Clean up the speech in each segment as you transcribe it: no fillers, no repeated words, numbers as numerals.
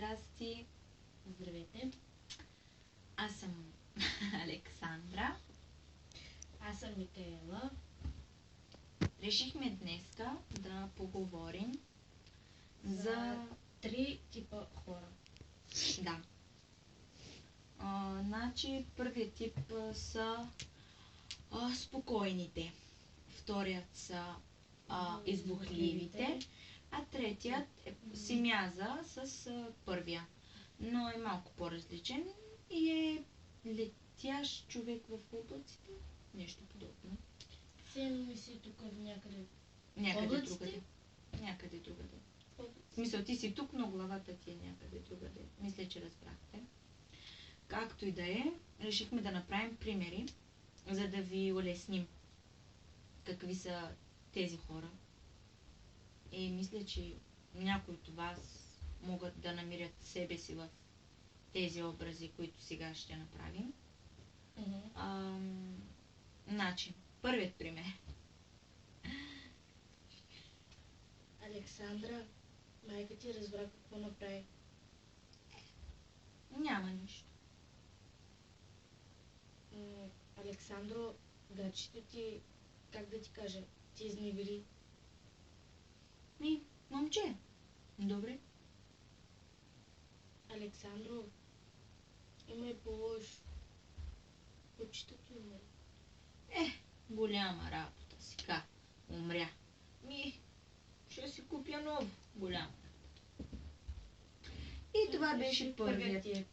Здрасти. Здравейте. Аз съм Александра. Аз съм Микаела. Решихме днеска да поговорим За 3 типа хора. Да. Значи, първият тип са спокойните. Вторият са избухливите. А третият си мяза с първия. Но е малко по-различен и е летящ човек в облаците. Нещо подобно. Сем си тук някъде. Някъде Облаците? другаде. Някъде другаде. В смисъл, ти си тук, но главата ти е някъде другаде. Мисля, че разбрахте. Както и да е, решихме да направим примери, за да ви улесним какви са тези хора. И мисля, че някои от вас могат да намерят себе си в тези образи, които сега ще направим. Значи, първият пример. Александра, майка ти разбра какво направи. Няма нищо. Александро, гачето ти, как да ти кажа, ти изневери. Момче. Добре. Александро, има и по-лошо. Почето ти умре. Голяма работа сега. Умря. Ще си купя ново. Голяма работа. И това беше първият тип.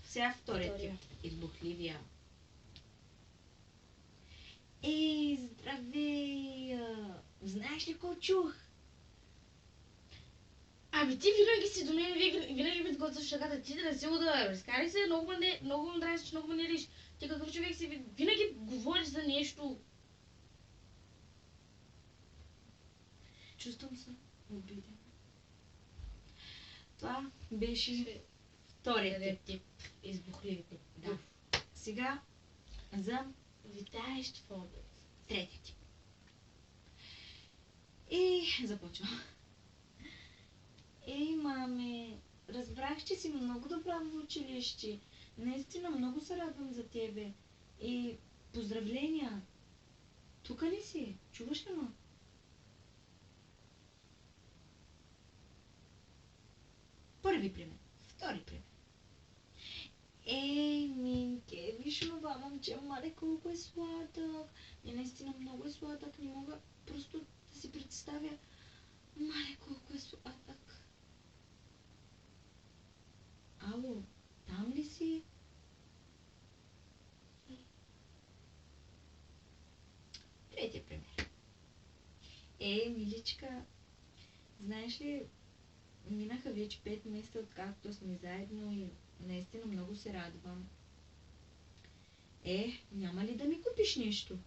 Сега вторият тип. Избухливия. Здравей! Знаеш ли какво чух? Ами ти винаги си до мен, винаги ми готвиш шагата, ти да не се удава. Разкари се, много ме нравиш, много ме не риш. Ти какъв човек си, винаги говориш за нещо. Чувствам се обиден. Това беше вторият тип. Избухливите. Да. Сега за Витаещ в област. третия тип. И започвам. Маме, разбрах, че си много добра в училище. Наистина много се радвам за тебе. И поздравления. Тук ли си? Чуваш ли ме? Първи пример. Втори пример. Минке, виж това момче, мале колко е сладък. И наистина много е сладък. Не мога просто да си представя. Мале колко е сладък. Ало, там ли си? Третия пример. Миличка, знаеш ли, минаха вече 5 месеца, откакто сме заедно и наистина много се радвам. Няма ли да ми купиш нещо?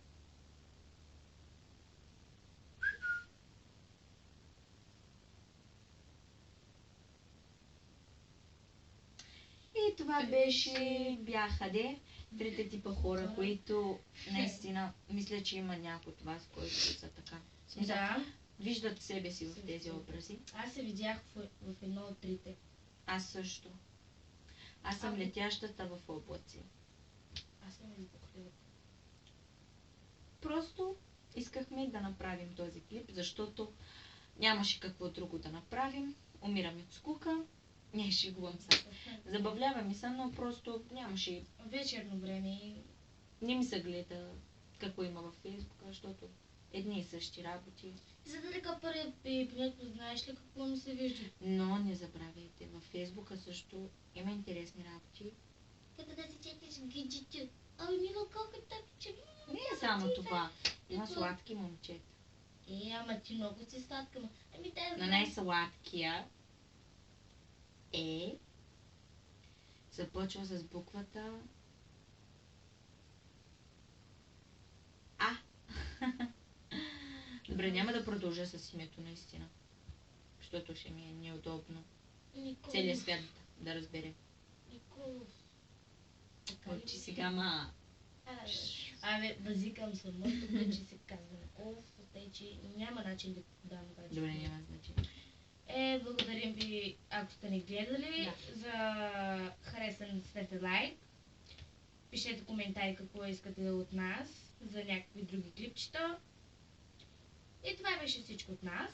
И това бяха трите типа хора, които наистина, мисля, че има някои от вас, които са така. Да. Виждат себе си в тези образи. Аз се видях в едно от трите. Аз също. Аз съм летящата в облаци. Аз съм избухливата. Просто искахме да направим този клип, защото нямаше какво друго да направим. Умираме от скука. Не, шегувам се. Забавляваме се, но просто нямаше. Вечерно време и... Не ми се гледа какво има във Фейсбука, защото едни и същи работи. За да така приятно, знаеш ли какво ми се вижда? Но не забравяйте, във Фейсбука също има интересни работи. Като да си четеш гиджите. Ами мила, колко е че... Не е само това. Има сладки момчета. Ама ти много си сладка. Ами те... На най-сладкия започва с буквата А. Добре, няма да продължа с името наистина. Защото ще ми е неудобно. Целият свят да разбере. Николов. Очи сега, ма. Базикам се, моето вече се казва Николов, тъй че няма начин да дам гаджет. Добре, няма значение. Благодарим ви, ако сте ни гледали. Да. За харесан ставете лайк. Пишете коментари какво искате от нас за някакви други клипчета. И това беше всичко от нас.